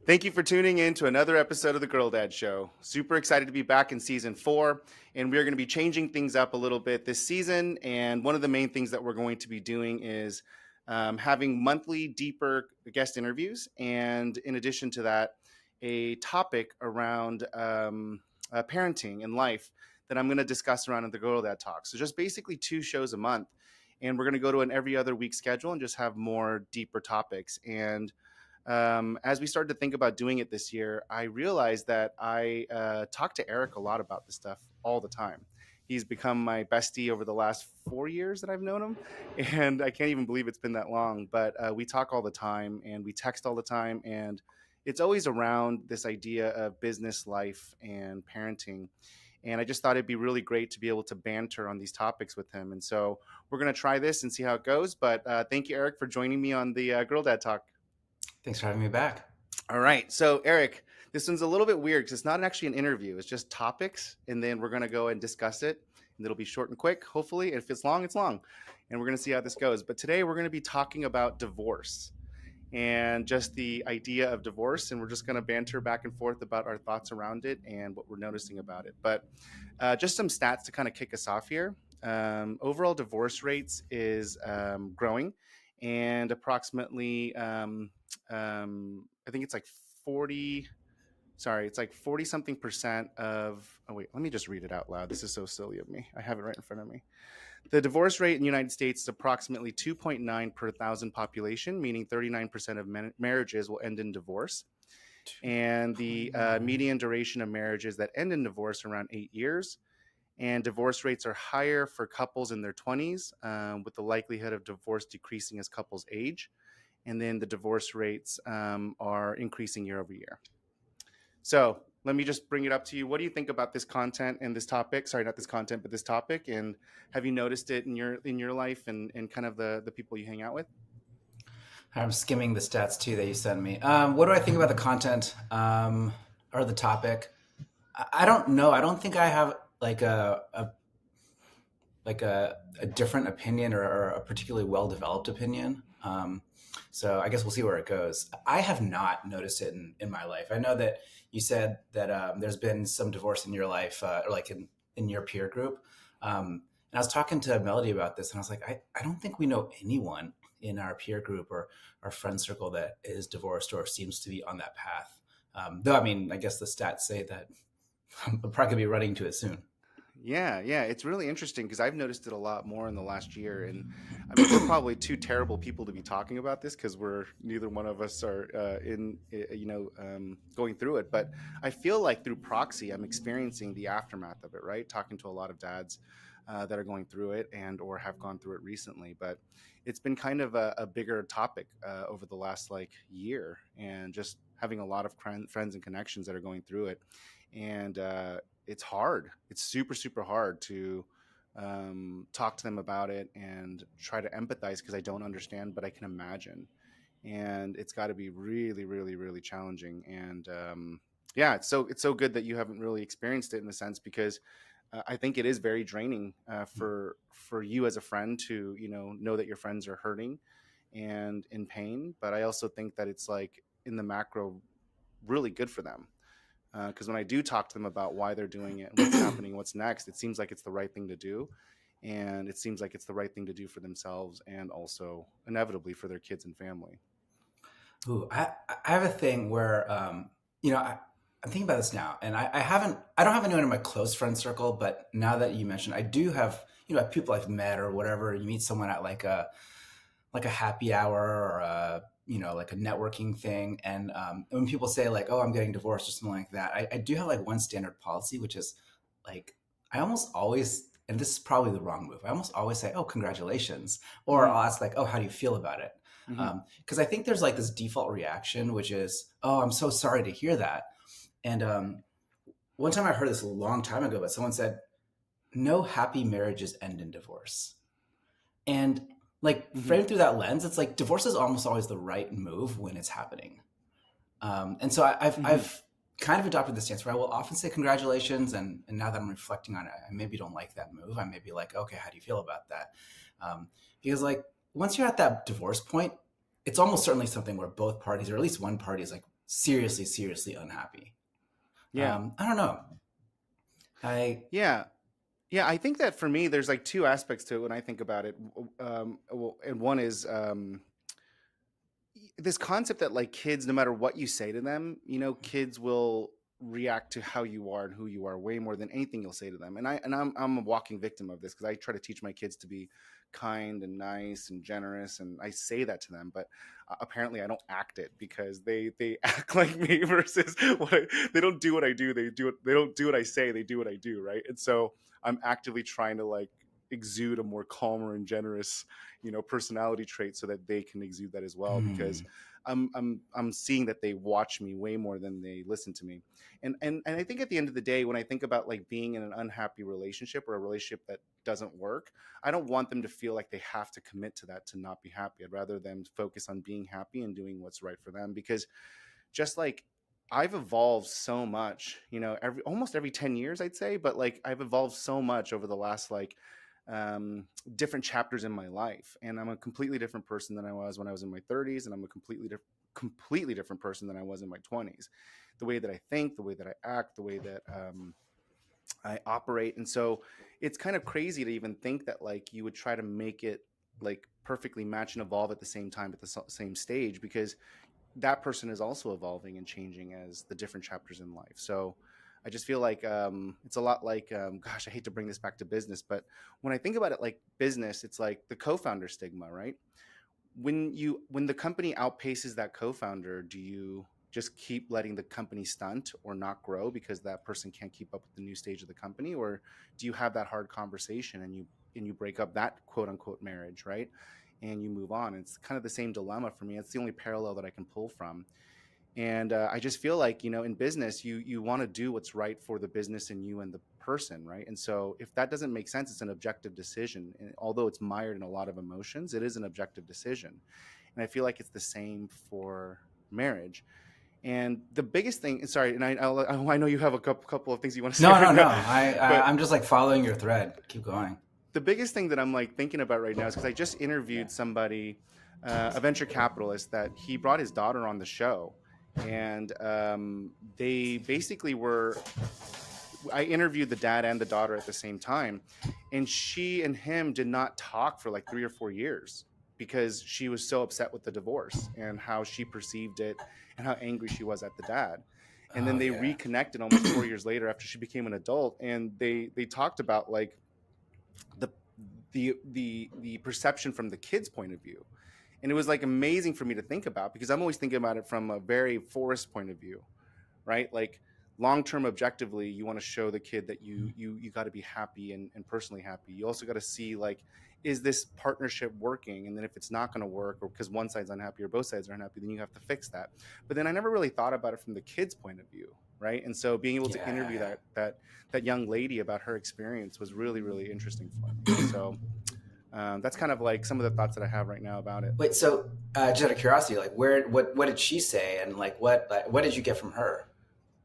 Thank you for tuning in to another episode of the Girl Dad Show. Super excited to be back in season 4, and we're going to be changing things up a little bit this season. And one of the main things that we're going to be doing is having monthly, deeper guest interviews. And in addition to that, a topic around parenting and life that I'm going to discuss around in the Girl Dad Talk. So just basically 2 shows a month. And we're going to go to an every other week schedule and just have more deeper topics. And as we started to think about doing it this year, I realized that I talk to Eric a lot about this stuff all the time. He's become my bestie over the last 4 years that I've known him, and I can't even believe it's been that long. But we talk all the time, and we text all the time, and it's always around this idea of business life and parenting. And I just thought it'd be really great to be able to banter on these topics with him. And so we're going to try this and see how it goes. But thank you, Eric, for joining me on the Girl Dad Talk. Thanks for having me back. All right. So, Eric, this one's a little bit weird because it's not actually an interview. It's just topics. And then we're going to go and discuss it. And it'll be short and quick, hopefully. If it's long, it's long. And we're going to see how this goes. But today we're going to be talking about divorce and just the idea of divorce. And we're just going to banter back and forth about our thoughts around it and what we're noticing about it. But just some stats to kind of kick us off here. Overall divorce rates is growing, and approximately I think it's like 40, sorry, it's like 40 something percent of, oh wait, let me just read it out loud. This is so silly of me. I have it right in front of me. The divorce rate in the United States is approximately 2.9 per thousand population, meaning 39% of marriages will end in divorce. And the median duration of marriages that end in divorce around 8 years. And divorce rates are higher for couples in their 20s, with the likelihood of divorce decreasing as couples age. And then the divorce rates are increasing year over year. So let me just bring it up to you. What do you think about this content and this topic? Sorry, not this content, but this topic. And have you noticed it in your life and kind of the people you hang out with? I'm skimming the stats too that you sent me. What do I think about the content or the topic? I don't know. I don't think I have like a different opinion or a particularly well developed opinion. So I guess we'll see where it goes. I have not noticed it in my life. I know that you said that there's been some divorce in your life, or like in your peer group. And I was talking to Melody about this, and I was like, I don't think we know anyone in our peer group or our friend circle that is divorced or seems to be on that path. Though, I mean, I guess the stats say that I'm probably going to be running to it soon. Yeah, it's really interesting because I've noticed it a lot more in the last year, and I mean we're probably two terrible people to be talking about this because we're neither one of us are going through it. But I feel like through proxy, I'm experiencing the aftermath of it. Right, talking to a lot of dads that are going through it and or have gone through it recently. But it's been kind of a bigger topic over the last like year, and just having a lot of friends and connections that are going through it, and it's hard. It's super, super hard to talk to them about it and try to empathize because I don't understand, but I can imagine. And it's got to be really, really, really challenging. And yeah, it's so good that you haven't really experienced it in the sense because I think it is very draining for you as a friend to know that your friends are hurting and in pain. But I also think that it's like in the macro really good for them because when I do talk to them about why they're doing it and what's happening, what's next, it seems like it's the right thing to do. And it seems like it's the right thing to do for themselves and also inevitably for their kids and family. Ooh, I have a thing where, I'm thinking about this now, and I don't have anyone in my close friend circle, but now that you mentioned, I do have, people I've met or whatever. You meet someone at like a happy hour or like a networking thing. And when people say like, oh, I'm getting divorced or something like that, I do have like one standard policy, which is like, I almost always, and this is probably the wrong move. I almost always say, oh, congratulations. Or Mm-hmm. I'll ask like, oh, how do you feel about it? Mm-hmm. Because I think there's like this default reaction, which is, oh, I'm so sorry to hear that. And one time I heard this a long time ago, but someone said, no happy marriages end in divorce. And like Mm-hmm. framed through that lens, it's like divorce is almost always the right move when it's happening. And so Mm-hmm. I've kind of adopted the stance where I will often say congratulations. And now that I'm reflecting on it, I maybe don't like that move. I may be like, okay, how do you feel about that? Because like once you're at that divorce point, it's almost certainly something where both parties, or at least one party, is like seriously, seriously unhappy. Yeah. I don't know. I Yeah. Yeah, I think that for me, there's like two aspects to it when I think about it. Well, and one is this concept that like kids, no matter what you say to them, kids will react to how you are and who you are way more than anything you'll say to them. And I'm a walking victim of this because I try to teach my kids to be kind and nice and generous, and I say that to them, but apparently I don't act it because they act like me versus they don't do what I do. They don't do what I say. They do what I do, right? And so I'm actively trying to like exude a more calmer and generous personality trait so that they can exude that as well, because hmm, I'm seeing that they watch me way more than they listen to me. And I think at the end of the day, when I think about like being in an unhappy relationship or a relationship that doesn't work, I don't want them to feel like they have to commit to that to not be happy. I'd rather them focus on being happy and doing what's right for them, because just like I've evolved so much, almost every 10 years, I'd say, but like I've evolved so much over the last like different chapters in my life. And I'm a completely different person than I was when I was in my 30s. And I'm a completely different person than I was in my 20s. The way that I think, the way that I act, the way that I operate. And so it's kind of crazy to even think that like you would try to make it like perfectly match and evolve at the same time at the same stage, because that person is also evolving and changing as the different chapters in life. So I just feel like it's a lot like, gosh, I hate to bring this back to business, but when I think about it like business, it's like the co-founder stigma, right? When the company outpaces that co-founder, do you just keep letting the company stunt or not grow because that person can't keep up with the new stage of the company? Or do you have that hard conversation and you break up that quote unquote marriage, right? And you move on. It's kind of the same dilemma for me. It's the only parallel that I can pull from. And I just feel like, in business, you want to do what's right for the business and you and the person, right? And so if that doesn't make sense, it's an objective decision. And although it's mired in a lot of emotions, it is an objective decision. And I feel like it's the same for marriage. And the biggest thing, sorry, and I know you have a couple of things you want to say no, right no, no. now, I but I'm just like following your thread. Keep going. the biggest thing that I'm like thinking about right now is because I just interviewed somebody, a venture capitalist, that he brought his daughter on the show, and they basically were. I interviewed the dad and the daughter at the same time, and she and him did not talk for like 3 or 4 years because she was so upset with the divorce and how she perceived it and how angry she was at the dad. And then Oh they yeah. reconnected almost 4 years later after she became an adult, and they talked about like the the perception from the kid's point of view. And it was like amazing for me to think about, because I'm always thinking about it from a very forest point of view, right? Like long term, objectively, you want to show the kid that you got to be happy and personally happy. You also got to see like, is this partnership working? And then if it's not going to work, or because one side's unhappy or both sides are unhappy, then you have to fix that. But then I never really thought about it from the kid's point of view, right? And so being able to interview Yeah, that young lady about her experience was really really interesting for me. And so that's kind of like some of the thoughts that I have right now about it. wait. So, just out of curiosity, like, what did she say, and what did you get from her?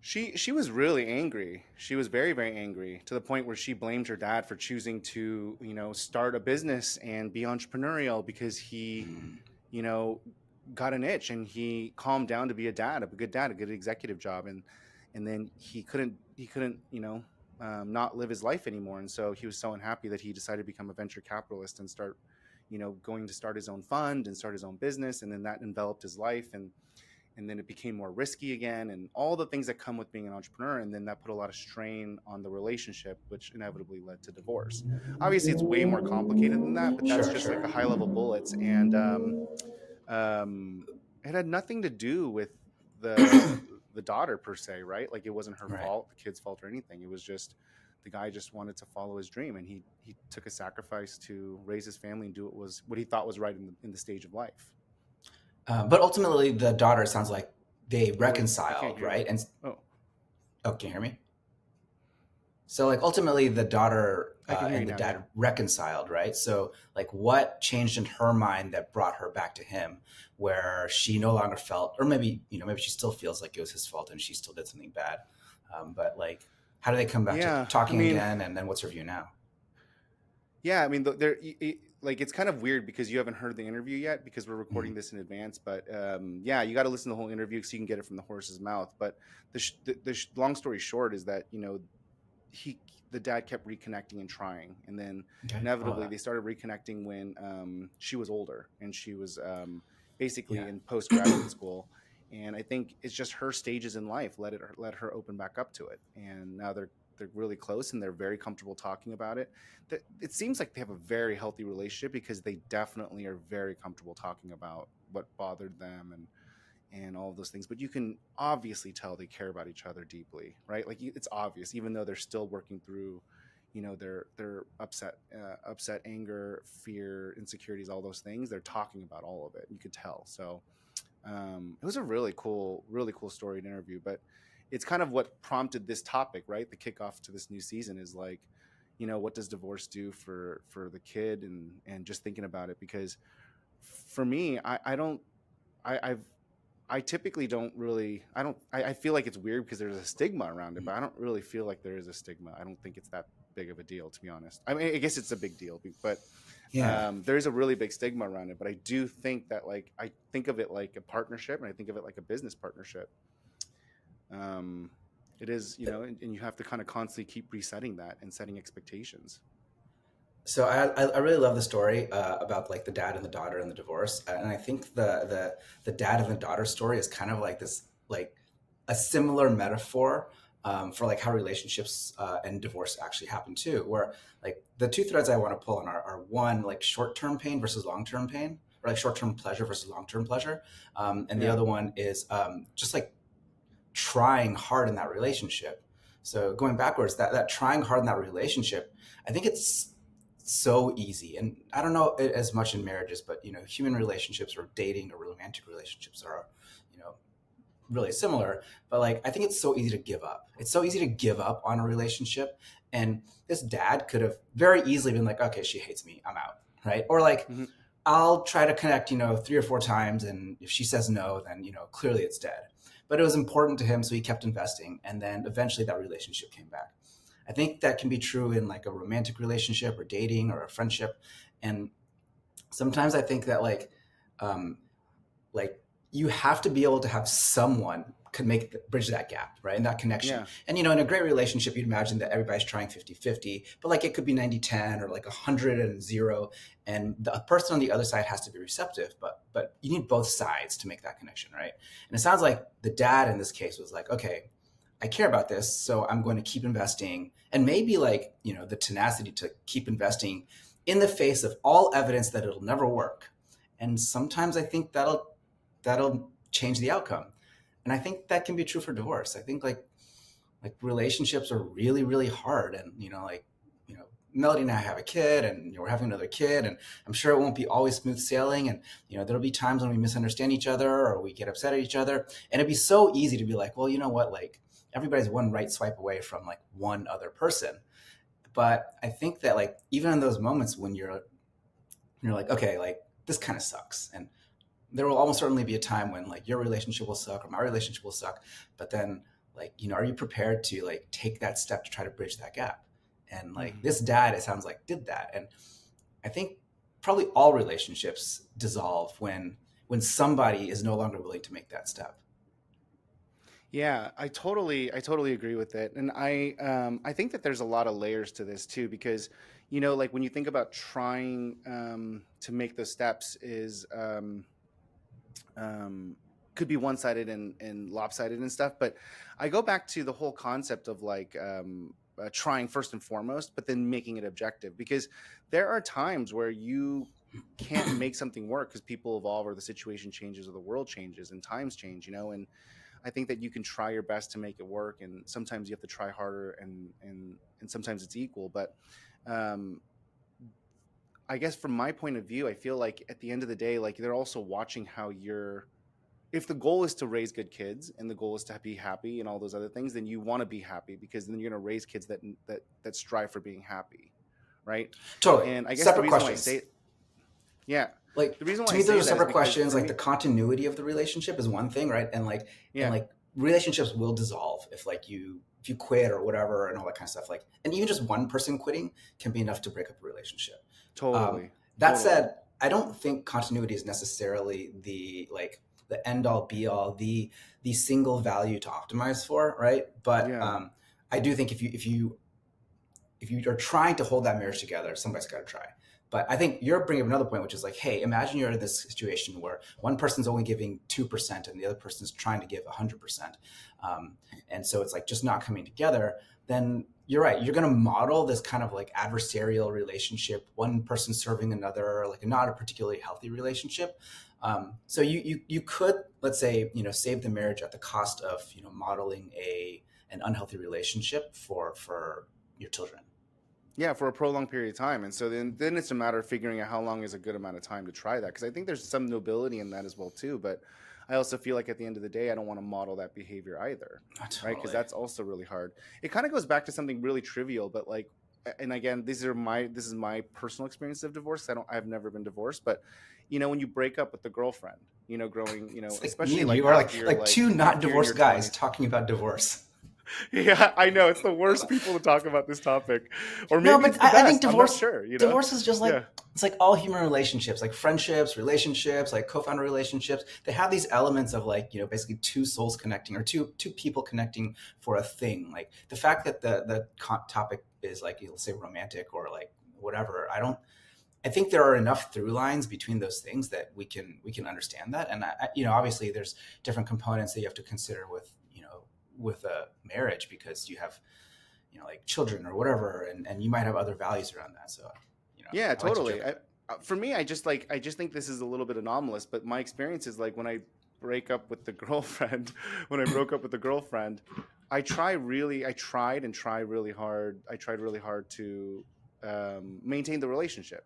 She was really angry. She was very very angry, to the point where she blamed her dad for choosing to start a business and be entrepreneurial, because he Hmm. you know got an itch and he calmed down to be a good dad, a good executive job, and then he couldn't not live his life anymore. And so he was so unhappy that he decided to become a venture capitalist and start going to start his own fund and start his own business. And then that enveloped his life, and then it became more risky again, and all the things that come with being an entrepreneur. And then that put a lot of strain on the relationship, which inevitably led to divorce. Obviously it's way more complicated than that, but that's Sure, just like the sure. high level bullets. And um, it had nothing to do with the daughter per se, right? Like it wasn't her Right. fault, the kid's fault, or anything. It was just the guy just wanted to follow his dream, and he took a sacrifice to raise his family and do what he thought was right in the stage of life. But ultimately, the daughter sounds like they Oh wait, I can't reconciled, hear you. right? And Oh, oh, can you hear me? So, like, ultimately, the daughter I can hear you and the now. Yeah. dad reconciled, right? So, like, what changed in her mind that brought her back to him, where she no longer felt, or maybe maybe she still feels like it was his fault and she still did something bad. But like, how do they come back to Yeah, I talking mean, again? And then what's her view now? yeah, I mean, there. like it's kind of weird because you haven't heard the interview yet because we're recording this in advance. But yeah, you got to listen to the whole interview so you can get it from the horse's mouth. But long story short is that he the dad kept reconnecting and trying, and then Okay. Oh, inevitably they started reconnecting when she was older and she was basically yeah. in postgraduate school. And I think it's just her stages in life let her open back up to it, and now they're really close and they're very comfortable talking about it. It seems like they have a very healthy relationship because they definitely are very comfortable talking about what bothered them and all of those things. But you can obviously tell they care about each other deeply, right? Like it's obvious, even though they're still working through, their upset, anger, fear, insecurities, all those things. They're talking about all of it. You could tell. So it was a really cool story and interview. But it's kind of what prompted this topic, right? The kickoff to this new season is like, what does divorce do for the kid, and just thinking about it, because for me, I don't, I've I typically don't really. I feel like it's weird because there's a stigma around it, but I don't really feel like there is a stigma. I don't think it's that big of a deal, to be honest. I mean, I guess it's a big deal, but Yeah. there is a really big stigma around it. But I do think that, like, I think of it like a partnership, and I think of it like a business partnership. Um, it is, and you have to kind of constantly keep resetting that and setting expectations. So I really love the story about like the dad and the daughter and the divorce, and I think the dad and the daughter story is kind of like this, like a similar metaphor for like how relationships and divorce actually happen too. Where like the two threads I want to pull on are one, like short term pain versus long term pain, or like short term pleasure versus long term pleasure, and the Yeah, other one is just like trying hard in that relationship. So going backwards, that trying hard in that relationship, I think it's so easy. And I don't know as much in marriages, but human relationships or dating or romantic relationships are, you know, really similar. But like I think it's so easy to give up. It's so easy to give up on a relationship. And this dad could have very easily been like, okay, she hates me, I'm out. Right. Or like, hmm I'll try to connect, 3 or 4 times. And if she says no, then, clearly it's dead. But it was important to him. So he kept investing. And then eventually that relationship came back. I think that can be true in like a romantic relationship or dating or a friendship. And sometimes I think that um, like you have to be able to have someone could bridge that gap, right? And that connection. yeah, And, in a great relationship, you'd imagine that everybody's trying 50-50, but like it could be 90-10 or like 100-0. And the person on the other side has to be receptive, but you need both sides to make that connection, right? And it sounds like the dad in this case was like, okay, I care about this, so I'm going to keep investing, and maybe like, the tenacity to keep investing in the face of all evidence that it'll never work. And sometimes I think that'll change the outcome. And I think that can be true for divorce. I think like relationships are really, really hard. And, Melody and I have a kid, and we're having another kid, and I'm sure it won't be always smooth sailing. And, there'll be times when we misunderstand each other or we get upset at each other. And it'd be so easy to be like, well, you know what? Like everybody's one right swipe away from like one other person. But I think that like, even in those moments when you're like, okay, like this kind of sucks. And there will almost certainly be a time when like your relationship will suck or my relationship will suck. But then like, are you prepared to like take that step to try to bridge that gap? And like hmm this dad, it sounds like did that. And I think probably all relationships dissolve when somebody is no longer willing to make that step. yeah. I totally agree with it, and I think that there's a lot of layers to this too, because like when you think about trying to make those steps is um, could be one sided and lopsided and stuff. But I go back to the whole concept of like trying first and foremost, but then making it objective, because there are times where you can't make something work because people evolve or the situation changes or the world changes and times change, and I think that you can try your best to make it work, and sometimes you have to try harder, and sometimes it's equal. But um, I guess from my point of view, I feel like at the end of the day, like they're also watching how you're. If the goal is to raise good kids and the goal is to be happy and all those other things, then you want to be happy, because then you're going to raise kids that strive for being happy, right? Totally. And I guess the Separate reason why I questions. say, yeah, Like the reason to why I me those say are that is separate because questions. for Like me, the continuity of the relationship is one thing, right? And yeah, like relationships will dissolve if you quit or whatever and all that kind of stuff. Like, and even just one person quitting can be enough to break up a relationship. um, totally, That Totally. said, I don't think continuity is necessarily the end all be all, the single value to optimize for, right? But Yeah. I do think if you are trying to hold that marriage together, somebody's got to try. But I think you're bringing up another point, which is like, hey, imagine you're in this situation where one person's only giving 2% and the other person's trying to give 100%. Um, and so it's like just not coming together. Then you're right. You're going to model this kind of like adversarial relationship, one person serving another, like not a particularly healthy relationship. So you could, let's say, save the marriage at the cost of, modeling an unhealthy relationship for your children. Yeah, for a prolonged period of time. And so then it's a matter of figuring out how long is a good amount of time to try that. Because I think there's some nobility in that as well too. But I also feel like at the end of the day, I don't want to model that behavior either, Oh, right? Because totally. that's also really hard. It kind of goes back to something really trivial, but like, and again, this is my personal experience of divorce. I've never been divorced, but when you break up with the girlfriend, growing, It's like me especially and like you are like two not after you're in your divorced guys 20s. talking about divorce. Yeah, I know it's the worst people to talk about this topic, or No, maybe but it's the I think best. I'm not sure. divorce is just like Yeah, it's like all human relationships, like friendships, relationships, like co-founder relationships. They have these elements of like basically two souls connecting or two people connecting for a thing. Like the fact that the topic is like let's say romantic or like whatever. I think there are enough through lines between those things that we can understand that. And obviously there's different components that you have to consider with with a marriage because you have like children or whatever, and you might have other values around that. So yeah, I like to totally. joke. For me, I just think this is a little bit anomalous. But my experience is like when I break up with the girlfriend, when I broke up with the girlfriend, I tried and try really hard. I tried really hard to maintain the relationship.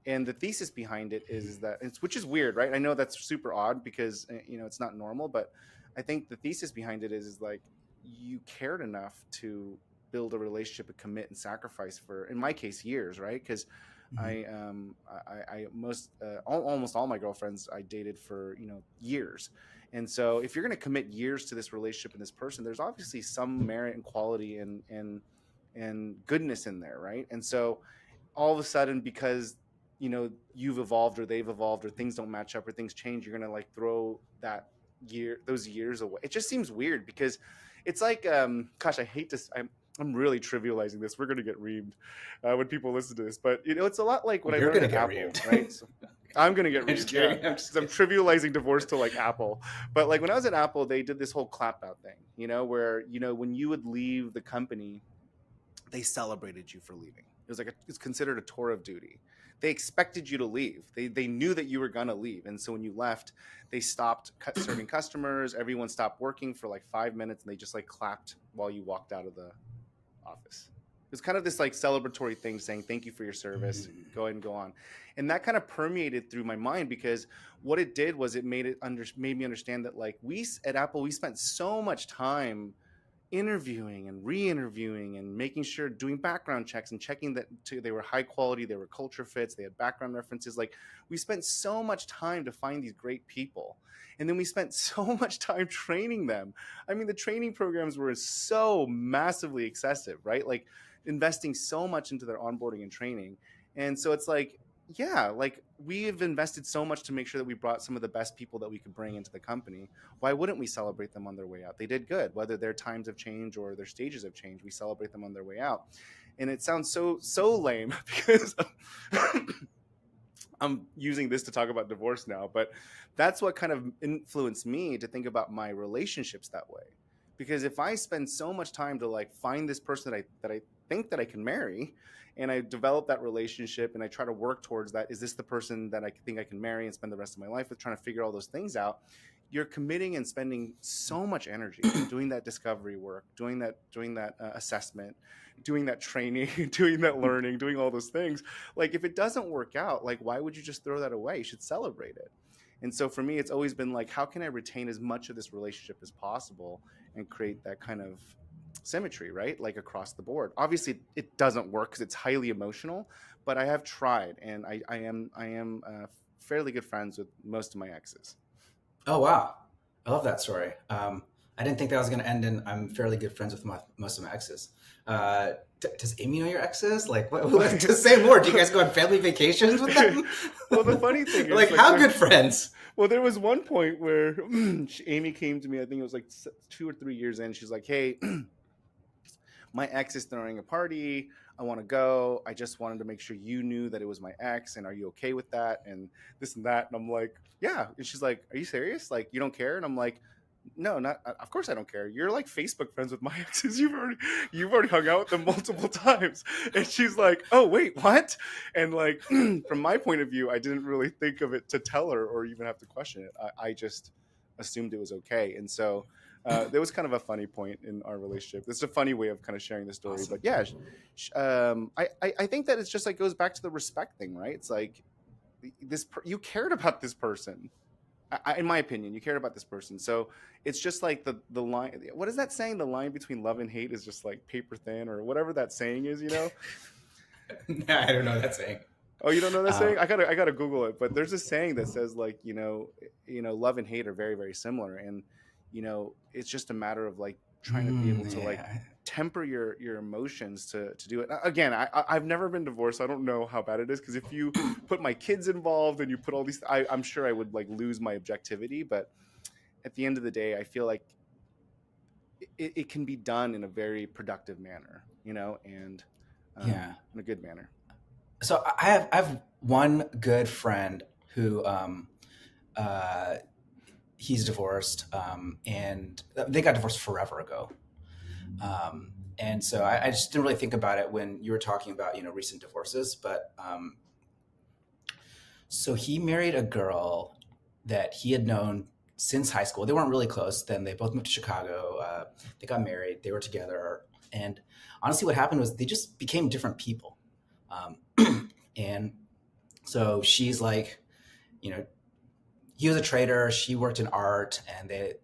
And the thesis behind it is that which is weird, right? I know that's super odd because it's not normal, but I think the thesis behind it is like you cared enough to build a relationship and commit and sacrifice for, in my case, years, right? Because Mhm. almost all my girlfriends I dated for years. And so if you're going to commit years to this relationship and this person, there's obviously some merit and quality and goodness in there, right? And so all of a sudden, because you've evolved or they've evolved or things don't match up or things change, you're gonna like throw those years away. It just seems weird because it's like gosh, I hate this. I'm really trivializing this. We're gonna get reamed when people listen to this, but it's a lot like what I You're learned gonna at get Apple, reamed. right? So I'm gonna get I'm just reamed, yeah, kidding. I'm just because I'm kidding. trivializing divorce to like Apple. But like when I was at Apple, they did this whole clap out thing, where when you would leave the company, they celebrated you for leaving. It was like it's considered a tour of duty. They expected you to leave. They knew that you were gonna leave, and so when you left, they stopped serving customers. Everyone stopped working for like 5 minutes, and they just like clapped while you walked out of the office. It was kind of this like celebratory thing saying thank you for your service. Mm. Go ahead and go on, and that kind of permeated through my mind because what it did was it made me understand that like we at Apple we spent so much time interviewing and re-interviewing and making sure doing background checks and checking that they were high quality, they were culture fits, they had background references. Like we spent so much time to find these great people, and then we spent so much time training them. I mean, the training programs were so massively excessive, right? Like investing so much into their onboarding and training. And so it's like, yeah, like we have invested so much to make sure that we brought some of the best people that we could bring into the company. Why wouldn't we celebrate them on their way out? They did good, whether their times have changed or their stages have changed. We celebrate them on their way out. And it sounds so lame because I'm using this to talk about divorce now, but that's what kind of influenced me to think about my relationships that way. Because if I spend so much time to like find this person that I think that I can marry, and I develop that relationship and I try to work towards that, is this the person that I think I can marry and spend the rest of my life with, trying to figure all those things out? You're committing and spending so much energy doing that discovery work, doing that assessment, doing that training, doing that learning, doing all those things. Like if it doesn't work out, like why would you just throw that away? You should celebrate it. And so for me, it's always been like, how can I retain as much of this relationship as possible and create that kind of symmetry, right? Like across the board. Obviously, it doesn't work because it's highly emotional, but I have tried, and I am fairly good friends with most of my exes. Oh wow, I love that story. I didn't think that was going to end in I'm fairly good friends with most of my exes. Does Amy know your exes? Like, what to say more? Do you guys go on family vacations with them? Well, the funny thing is, Like, like, how good friends? well, there was one point where Amy came to me. I think it was like 2 or 3 years in. She's like, "Hey, my ex is throwing a party. I want to go. I just wanted to make sure you knew that it was my ex, and are you okay with that?" And this and that. And I'm like, "Yeah." And she's like, "Are you serious? Like, you don't care?" And I'm like, "No, not. Of course I don't care. You're like Facebook friends with my exes. You've already hung out with them multiple times." And she's like, "Oh wait, what?" And like, from my point of view, I didn't really think of it to tell her or even have to question it. I just assumed it was okay. And so there was kind of a funny point in our relationship. It's a funny way of kind of sharing the story, but Awesome. yeah, I think that it's just like goes back to the respect thing, right? It's like you cared about this person. In my opinion, you cared about this person. So it's just like the line. What is that saying? The line between love and hate is just like paper thin, or whatever that saying is. You know? I don't know what that's saying. Oh, you don't know that saying? Um, I gotta Google it. But there's a saying that says like love and hate are very very similar, and it's just a matter of like trying to be able to like yeah. temper your emotions to do it. Again, I've never been divorced, so I don't know how bad it is. Because if you put my kids involved and you put all these, I'm sure I would like lose my objectivity. But at the end of the day, I feel like it can be done in a very productive manner, and Yeah. in a good manner. So I have one good friend who uh, he's divorced, and they got divorced forever ago. And so I just didn't really think about it when you were talking about recent divorces, but so he married a girl that he had known since high school. They weren't really close. Then they both moved to Chicago. They got married. They were together. And honestly, what happened was they just became different people. And so she's like, you know, he was a trader. She worked in art, and they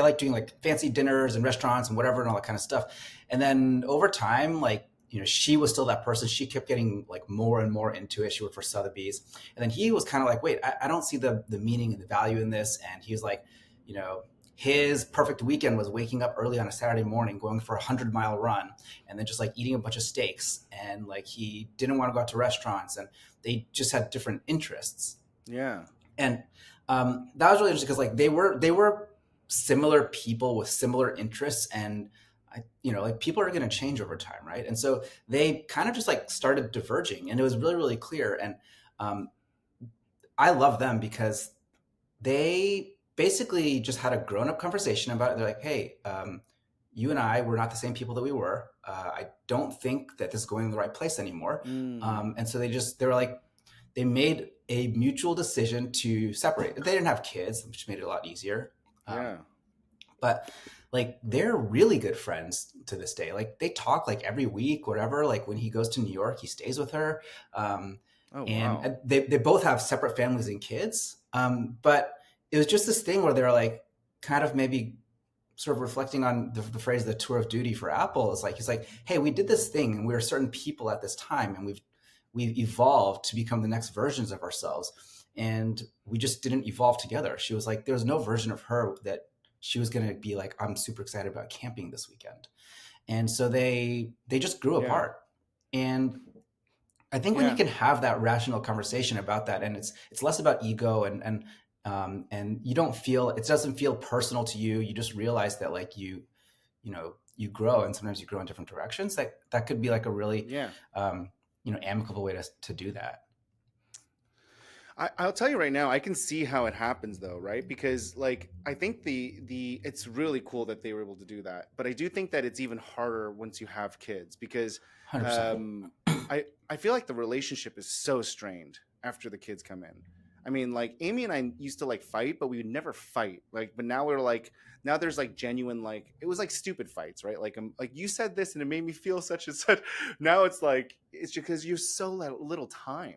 like doing like fancy dinners and restaurants and whatever and all that kind of stuff. And then over time, like she was still that person. She kept getting like more and more into it. She worked for Sotheby's, and then he was kind of like, wait, I don't see the meaning and the value in this. And he was like, you know. His perfect weekend was waking up early on a Saturday morning, going for a 100-mile run, and then just like eating a bunch of steaks. And like he didn't want to go out to restaurants, and they just had different interests. Yeah. And that was really interesting because like they were similar people with similar interests, and like people are going to change over time, right? And so they kind of just like started diverging, and it was really really clear. And um, I love them because they basically just had a grown up conversation about it. They're like, hey, you and I were not the same people that we were. I don't think that this is going in the right place anymore. Mm, And so they were like, they made a mutual decision to separate. They didn't have kids, which made it a lot easier. yeah. Um, but like they're really good friends to this day. Like they talk like every week, whatever. Like when he goes to New York, he stays with her. Um, Oh and wow. they both have separate families and kids. But it was just this thing where they're like kind of maybe sort of reflecting on the phrase the tour of duty for Apple. Is like he's like, hey, we did this thing and we were certain people at this time, and we've evolved to become the next versions of ourselves, and we just didn't evolve together. She was like, there was no version of her that she was going to be like, I'm super excited about camping this weekend. And so they just grew Yeah. apart. And I think when you Yeah. can have that rational conversation about that, and it's less about ego, and you don't feel, it doesn't feel personal to you. You just realize that like you grow, and sometimes you grow in different directions. That could be like a really Yeah. amicable way to do that. I'll tell you right now, I can see how it happens though, right? Because like I think the it's really cool that they were able to do that, but I do think that it's even harder once you have kids because 100%. um, I feel like the relationship is so strained after the kids come in. I mean, like Amy and I used to like fight, but we would never fight. Like, but now we're like now there's like genuine like it was like stupid fights, right? Like you said this and it made me feel such and such. Now it's like it's because you have so little time.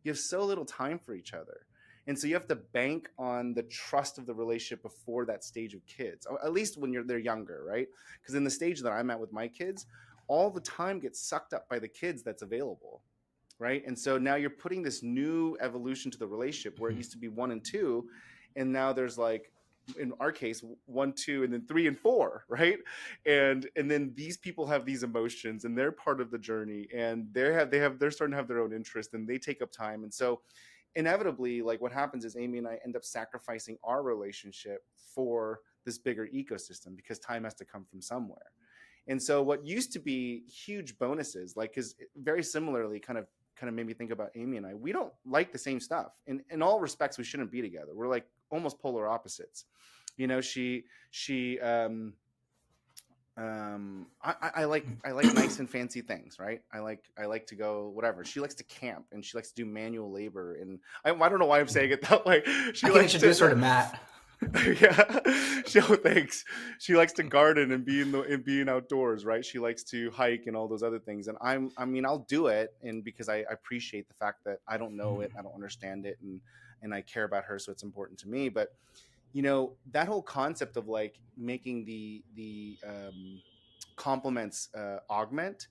You have so little time for each other. And so you have to bank on the trust of the relationship before that stage of kids, at least when they're younger, right? Because in the stage that I'm at with my kids, all the time gets sucked up by the kids that's available, right? And so now you're putting this new evolution to the relationship where it used to be one and two, and now there's like in our case, 1, 2, and then 3 and 4, right? And then these people have these emotions, and they're part of the journey, and they're starting to have their own interest, and they take up time. And so inevitably, like, what happens is Amy and I end up sacrificing our relationship for this bigger ecosystem, because time has to come from somewhere. And so what used to be huge bonuses, like, is very similarly kind of made me think about Amy and I. We don't like the same stuff. In all respects, we shouldn't be together. We're like almost polar opposites. You know, she I like nice and fancy things, right? I like to go whatever. She likes to camp, and she likes to do manual labor, and I don't know why I'm saying it that way. She I can likes introduce her to to Matt. yeah. Thanks. She likes to garden and being outdoors, right? She likes to hike and all those other things. And I mean, I'll do it, and because I appreciate the fact that I don't know it, I don't understand it, and I care about her, so it's important to me. But that whole concept of like making the compliments augment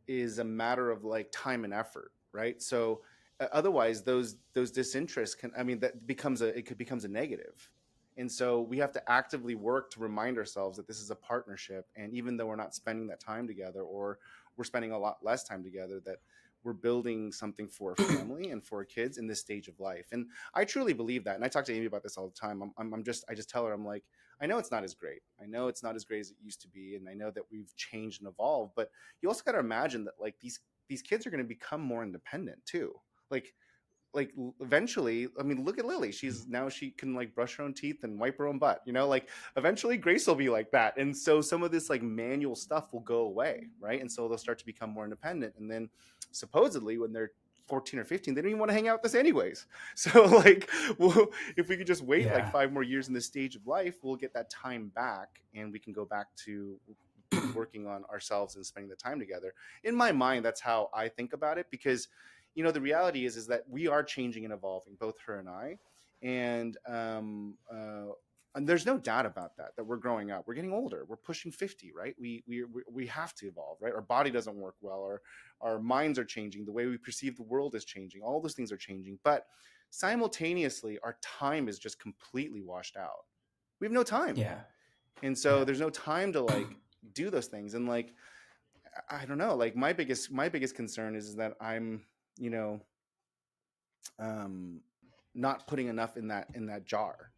is a matter of like time and effort, right? So otherwise those disinterests can, I mean, it becomes a negative. And so we have to actively work to remind ourselves that this is a partnership, and even though we're not spending that time together, or we're spending a lot less time together, that we're building something for a family and for kids in this stage of life. And I truly believe that, and I talk to Amy about this all the time. I just tell her, I'm like, I know it's not as great, I know it's not as great as it used to be, and I know that we've changed and evolved, but you also got to imagine that like these kids are going to become more independent too. like eventually, I mean, look at Lily. She can like brush her own teeth and wipe her own butt, like eventually Grace will be like that. And so some of this like manual stuff will go away, right? And so they'll start to become more independent, and then supposedly when they're 14 or 15, they don't even want to hang out with us anyways. So like, well, if we could just wait like Yeah. 5 more years in this stage of life, we'll get that time back, and we can go back to working on ourselves and spending the time together. In my mind, that's how I think about it, because the reality is that we are changing and evolving, both her and I. And um uh and there's no doubt about that we're growing up, we're getting older, we're pushing 50, right? We have to evolve, right? Our body doesn't work well, our minds are changing, the way we perceive the world is changing, all those things are changing. But simultaneously, our time is just completely washed out. We have no time. Yeah. And so Yeah. there's no time to like do those things. And like, I don't know, like my biggest concern is that I'm, you know um not putting enough in that jar,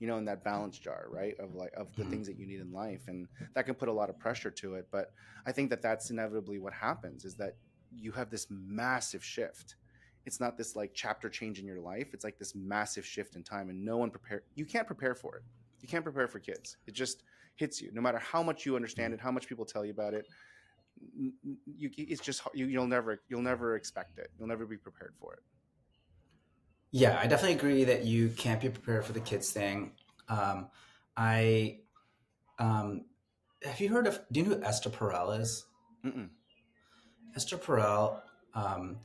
in that balance jar, right, of the Mhm. things that you need in life. And that can put a lot of pressure to it. But I think that that's inevitably what happens, is that you have this massive shift. It's not this like chapter change in your life, it's like this massive shift in time, and you can't prepare for it. You can't prepare for kids. It just hits you, no matter how much you understand it, how much people tell you about it. It's just you'll never expect it, you'll never be prepared for it. Yeah, I definitely agree that you can't be prepared for the kids thing. Um, I have you heard of? Do you know who Esther Perel is? Mm-mm. Esther Perel, um,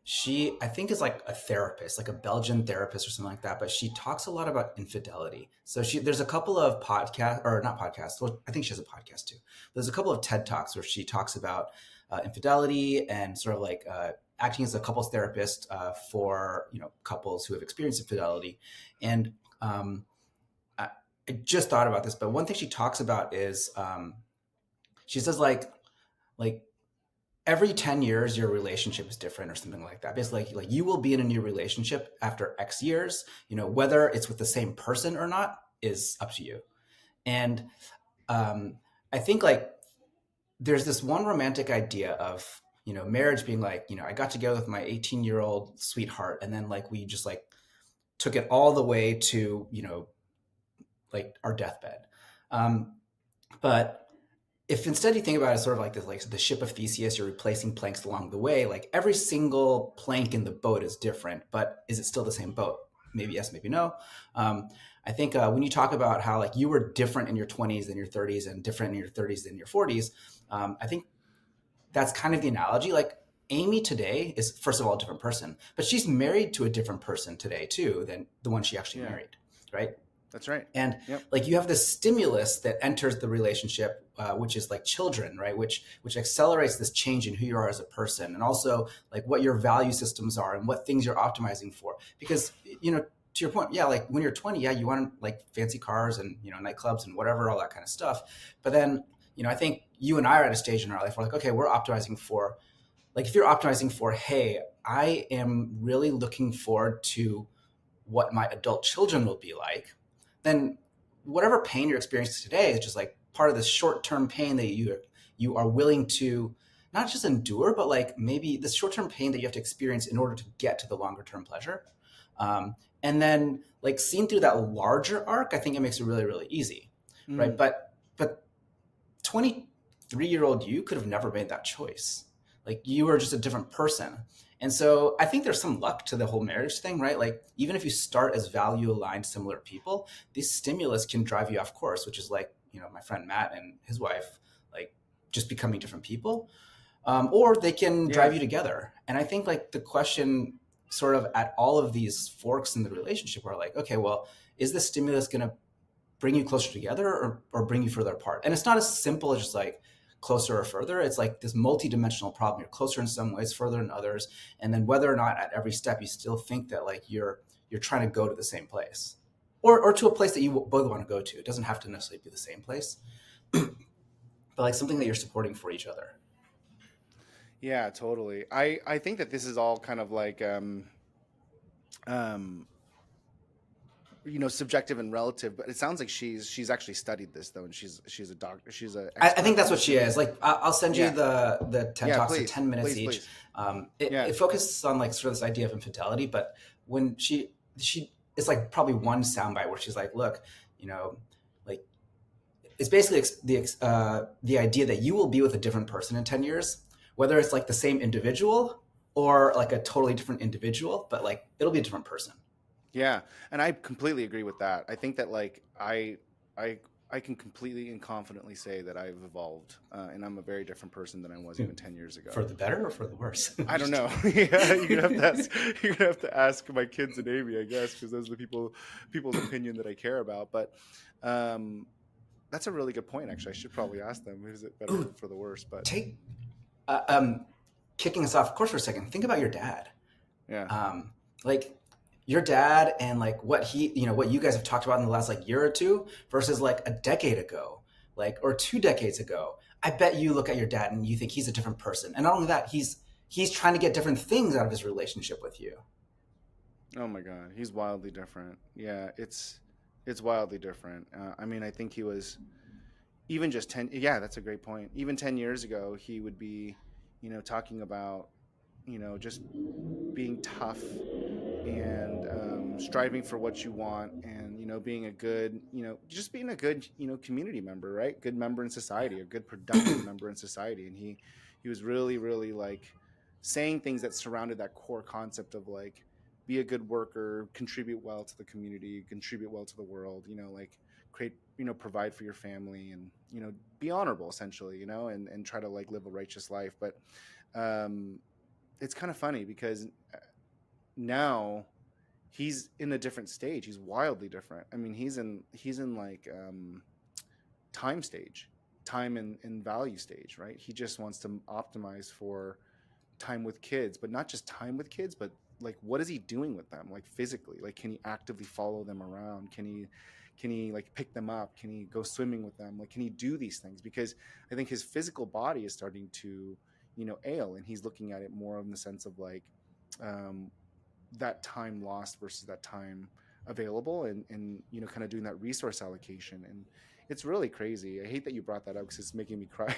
she I think is like a therapist, like a Belgian therapist or something like that. But she talks a lot about infidelity. So there's a couple of podcasts, or not podcasts. Well, I think she has a podcast too. There's a couple of TED talks where she talks about infidelity, and sort of like acting as a couples therapist for couples who have experienced infidelity. And I, I just thought about this, but one thing she talks about is she says like every 10 years your relationship is different or something like that. Basically, like you will be in a new relationship after X years. Whether it's with the same person or not is up to you. And um, I think like there's this one romantic idea of marriage being like, I got together with my 18-year-old sweetheart, and then like we just like took it all the way to like our deathbed. um, but if instead you think about it sort of like this, like the ship of Theseus, you're replacing planks along the way. Like every single plank in the boat is different, but is it still the same boat? Maybe yes, maybe no. Um, I think when you talk about how like you were different in your 20s than your 30s, and different in your 30s than your 40s, I think that's kind of the analogy. Like Amy today is, first of all, a different person, but she's married to a different person today too than the one she actually Yeah, married, right? that's right. And Yep. like you have this stimulus that enters the relationship, which is like children, right? Which accelerates this change in who you are as a person, and also like what your value systems are and what things you're optimizing for. Because to your point, yeah, like when you're 20, yeah, you want like fancy cars and nightclubs and whatever, all that kind of stuff. But then I think you and I are at a stage in our life where like, okay, we're optimizing for, like, if you're optimizing for, hey, I am really looking forward to what my adult children will be like, then whatever pain you're experiencing today is just like part of this short-term pain that you are willing to not just endure, but like maybe this short-term pain that you have to experience in order to get to the longer-term pleasure. And then like seen through that larger arc, I think it makes it really, really easy, right? Mm. But 23-year-old you could have never made that choice. Like you were just a different person. And so I think there's some luck to the whole marriage thing, right? Like even if you start as value aligned, similar people, these stimulus can drive you off course, which is like, my friend Matt and his wife, like just becoming different people. Or they can Yeah. drive you together. And I think like the question sort of at all of these forks in the relationship are like, okay, well, is this stimulus going to bring you closer together or bring you further apart? And it's not as simple as just like closer or further. It's like this multi-dimensional problem. You're closer in some ways, further in others. And then whether or not at every step you still think that like you're trying to go to the same place or to a place that you both want to go to. It doesn't have to necessarily be the same place, but like something that you're supporting for each other. Yeah, totally. I think that this is all kind of like um subjective and relative, but it sounds like she's actually studied this though, and she's a doctor, she's an I think expert that's in what this. she is. Like, I'll send you Yeah. the TED Yeah, Talks at please, 10 minutes please, each. please. It, Yeah. it focuses on like sort of this idea of infidelity, but when she it's like probably one soundbite where she's like, look, like it's basically the idea that you will be with a different person in 10 years, whether it's like the same individual or like a totally different individual, but like it'll be a different person. Yeah, and I completely agree with that. I think that like I I can completely and confidently say that I've evolved, and I'm a very different person than I was even 10 years For ago. the better or for the worse? I don't Just know. kidding. Yeah, you're gonna have to ask. You're gonna have to ask my kids and Amy, I guess, because those are the people's opinion that I care about. But um, that's a really good point. Actually, I should probably ask them. Is it better Ooh, for the worse? But take uh, um, kicking us off, of course, for a second. Think about your dad. yeah, Like your dad and like what you guys have talked about in the last like year or two versus like a decade ago, like or 2 decades ago. I bet you look at your dad and you think he's a different person. And not only that, he's trying to get different things out of his relationship with you. oh my God, he's wildly different. Yeah, it's wildly different. I mean, I think he was even just 10. Yeah, that's a great point. Even 10 years ago, he would be, talking about, just being tough and striving for what you want, and being a good, just being a good, community member, right? Good member in Yeah. society, a good productive member in society. And he was really, really like saying things that surrounded that core concept of like, be a good worker, contribute well to the community, contribute well to the world, like create, provide for your family, and be honorable essentially, and try to like live a righteous life. But um it's kind of funny because now he's in a different stage. He's wildly different. I mean, he's in like time stage, time and value stage, right? He just wants to optimize for time with kids, but not just time with kids, but like what is he doing with them, like physically? Like, can he actively follow them around? Can he like pick them up? Can he go swimming with them? Like, can he do these things? Because I think his physical body is starting to, ail, and he's looking at it more in the sense of like um, that time lost versus that time available, and kind of doing that resource allocation. And it's really crazy. I hate that you brought that up because it's making me cry.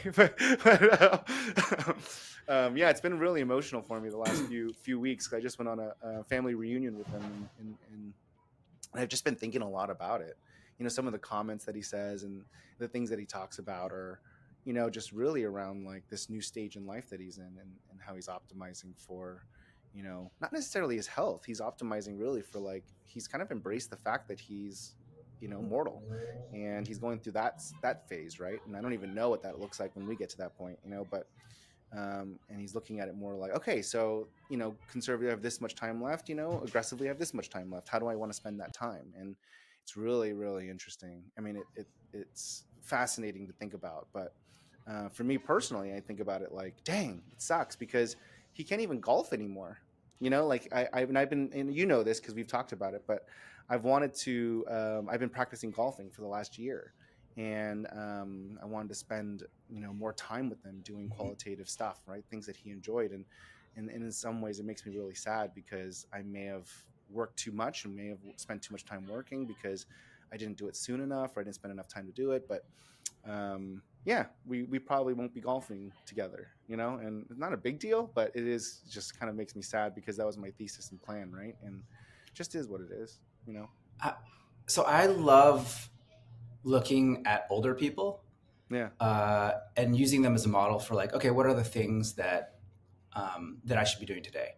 Yeah, it's been really emotional for me the last few weeks. I just went on a family reunion with him, and I've just been thinking a lot about it. Some of the comments that he says and the things that he talks about are, just really around like this new stage in life that he's in, and how he's optimizing for, not necessarily his health. He's optimizing really for like, he's kind of embraced the fact that he's, mortal, and he's going through that phase, right? And I don't even know what that looks like when we get to that point, but and he's looking at it more like, okay, so conservative have this much time left, aggressively have this much time left. How do I want to spend that time? And it's really, really interesting. I mean, it's fascinating to think about. But for me personally, I think about it like, dang, it sucks because he can't even golf anymore. Like I've been, and you know this because we've talked about it, but I've been practicing golfing for the last year, and I wanted to spend more time with him doing qualitative stuff, right? Things that he enjoyed, and in some ways it makes me really sad because I may have worked too much and may have spent too much time working because I didn't do it soon enough, or I didn't spend enough time to do it. But yeah, we probably won't be golfing together, and it's not a big deal, but it is just kind of makes me sad because that was my thesis and plan, right? And it just is what it is. I, so I love looking at older people Yeah, and using them as a model for like, okay, what are the things that I should be doing today?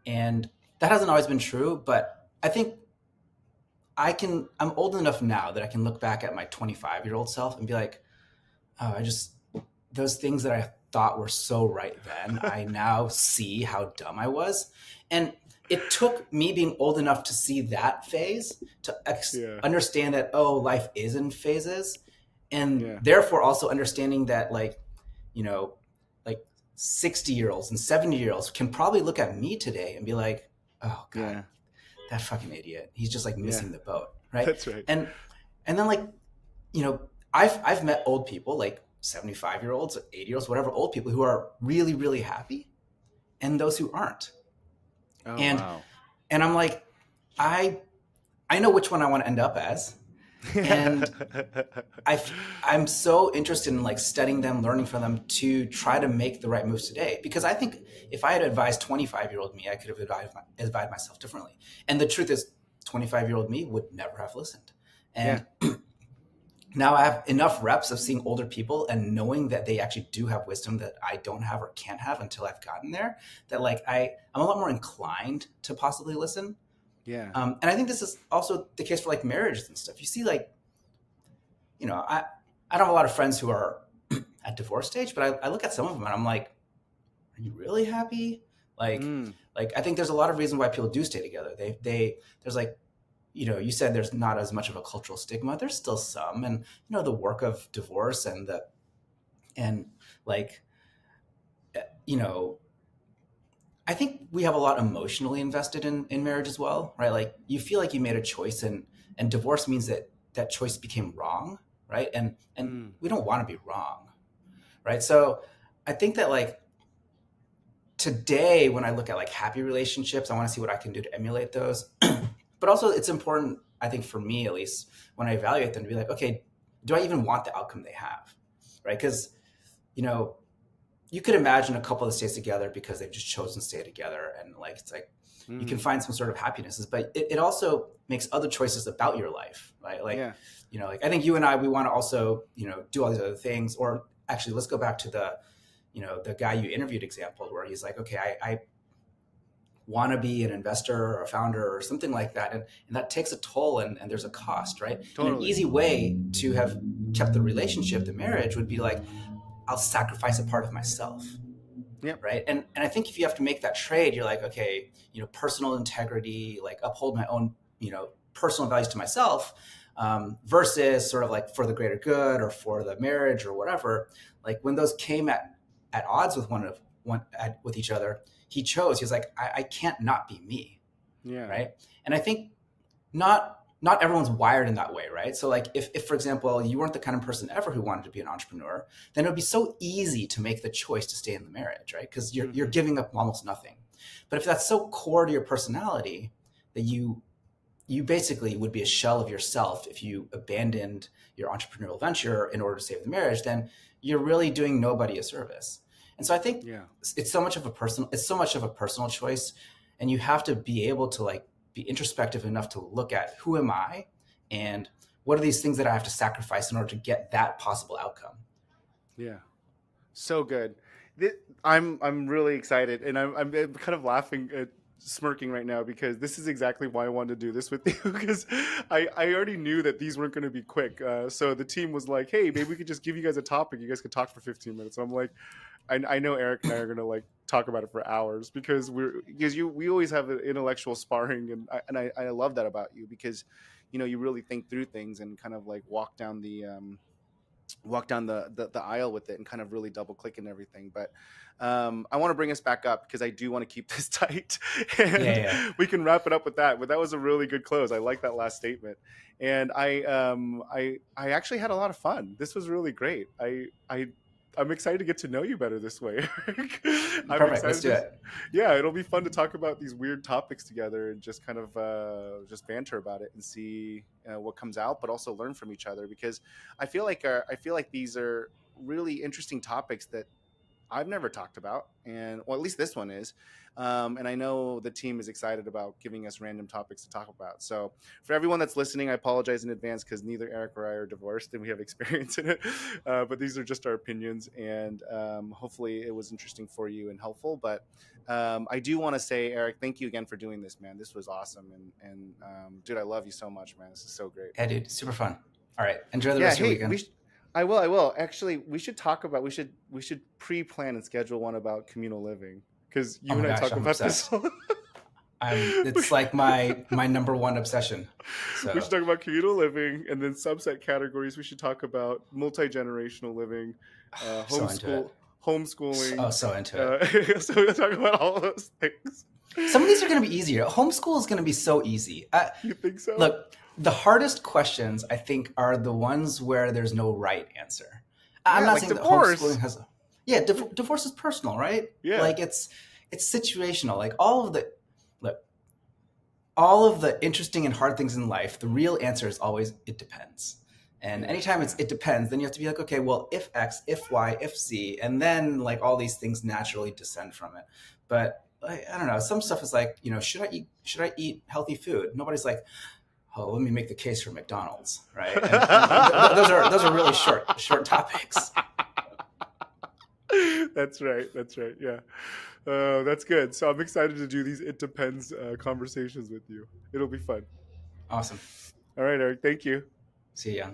And that hasn't always been true, but I think I'm old enough now that I can look back at my 25-year-old self and be like, oh, those things that I thought were so right then, I now see how dumb I was. And it took me being old enough to see that phase to yeah, understand that, oh, life is in phases. And yeah, therefore also understanding that you know, like 60-year-olds and 70-year-olds can probably look at me today and be like, oh God, yeah, that fucking idiot. He's just like yeah. missing the boat. Right. That's right. And then I've met old people like 75-year-olds, 80-year-olds, whatever, old people who are really, really happy and those who aren't. Oh And wow. and I'm like, I I know which one I want to end up as. And I'm so interested in like studying them, learning from them to try to make the right moves today. Because I think if I had advised 25-year-old me, I could have advised myself differently. And the truth is, 25-year-old me would never have listened. Yeah, And now I have enough reps of seeing older people and knowing that they actually do have wisdom that I don't have or can't have until I've gotten there. That like I'm a lot more inclined to possibly listen. yeah, And I think this is also the case for like marriages and stuff. You see, like, I don't have a lot of friends who are at divorce stage, but I look at some of them and I'm like, are you really happy? Like, mm, I think there's a lot of reasons why people do stay together. There's like, you said there's not as much of a cultural stigma. There's still some, and the work of divorce and like, you know, I think we have a lot emotionally invested in marriage as well, right? Like you feel like you made a choice, and divorce means that that choice became wrong, right? And mm, we don't want to be wrong, right? So I think that like today when I look at like happy relationships, I want to see what I can do to emulate those. But also it's important, I think for me at least, when I evaluate them to be like, okay, do I even want the outcome they have, right? Because you know you could imagine a couple that stays together because they've just chosen to stay together, and like it's like you can mm, find some sort of happinesses, but it also makes other choices about your life, right? Like yeah, like I think you and I, we want to also do all these other things. Or actually, let's go back to the guy you interviewed example where he's like, okay, I want to be an investor or a founder or something like that, and that takes a toll, and there's a cost, right? And an totally. easy way to have kept the relationship, the marriage, would be like, I'll sacrifice a part of myself, Yep. right? And I think if you have to make that trade, you're like, okay, personal integrity, like uphold my own, personal values to myself, versus sort of like for the greater good or for the marriage or whatever. Like when those came at odds with with each other, he was like, I can't not be me, Yeah. right? And I think not everyone's wired in that way, right? So like if for example you weren't the kind of person ever who wanted to be an entrepreneur, then it would be so easy to make the choice to stay in the marriage, right? Because you're Hmm. giving up almost nothing. But if that's so core to your personality that you basically would be a shell of yourself if you abandoned your entrepreneurial venture in order to save the marriage, then you're really doing nobody a service. And so I think Yeah. it's so much of a personal choice, and you have to be able to like be introspective enough to look at who am I and what are these things that I have to sacrifice in order to get that possible outcome. Yeah. So good. Thi- I'm really excited, and I'm kind of laughing, smirking right now because this is exactly why I wanted to do this with you because I already knew that these weren't going to be quick. So the team was like, "Hey, maybe we could just give you guys a topic. You guys could talk for 15 minutes." So I'm like, I know Eric and I are going to like talk about it for hours because we always have an intellectual sparring, and I love that about you because you really think through things and kind of like walk down walk down the aisle with it and kind of really double click and everything. But I want to bring us back up because I do want to keep this tight, Yeah, and yeah. we can wrap it up with that. But that was a really good close. I like that last statement, and I actually had a lot of fun. This was really great. I'm excited to get to know you better this way. I'm Perfect. Let's excited do to, it. yeah, it'll be fun to talk about these weird topics together and just kind of just banter about it and see what comes out, but also learn from each other because I feel like these are really interesting topics that I've never talked about, and well, at least this one is. And I know the team is excited about giving us random topics to talk about. So, for everyone that's listening, I apologize in advance because neither Eric or I are divorced and we have experience in it. But these are just our opinions, and hopefully, it was interesting for you and helpful. But I do want to say, Eric, thank you again for doing this, man. This was awesome, and dude, I love you so much, man. This is so great. Yeah, dude. Super fun. All right. Enjoy the Yeah, rest of your hey, weekend. I will. I will. Actually, we should talk about. We should pre-plan and schedule one about communal living because Oh you my and I gosh, talk I'm about this. obsessed. It's like my number one obsession. We So should talk about communal living, and then subset categories. We should talk about multi-generational living, so into it. homeschooling. So into it. So we'll talk about all those things. Some of these are going to be easier. Homeschool is going to be so easy. You think so? Look, the hardest questions I think are the ones where there's no right answer. I'm Yeah, not like saying that divorce. homeschooling has a yeah. Divorce is personal, right? Yeah. Like it's situational. Like look, all of the interesting and hard things in life. The real answer is always it depends. And Yeah. anytime Yeah. it depends, then you have to be like, okay, well, if X, if Y, if Z, and then like all these things naturally descend from it. But I don't know. Some stuff is like, should I eat healthy food? Nobody's like, oh, let me make the case for McDonald's, right? And those are really short topics. That's right. That's right. Yeah. That's good. So I'm excited to do these it depends conversations with you. It'll be fun. Awesome. All right, Eric. Thank you. See ya.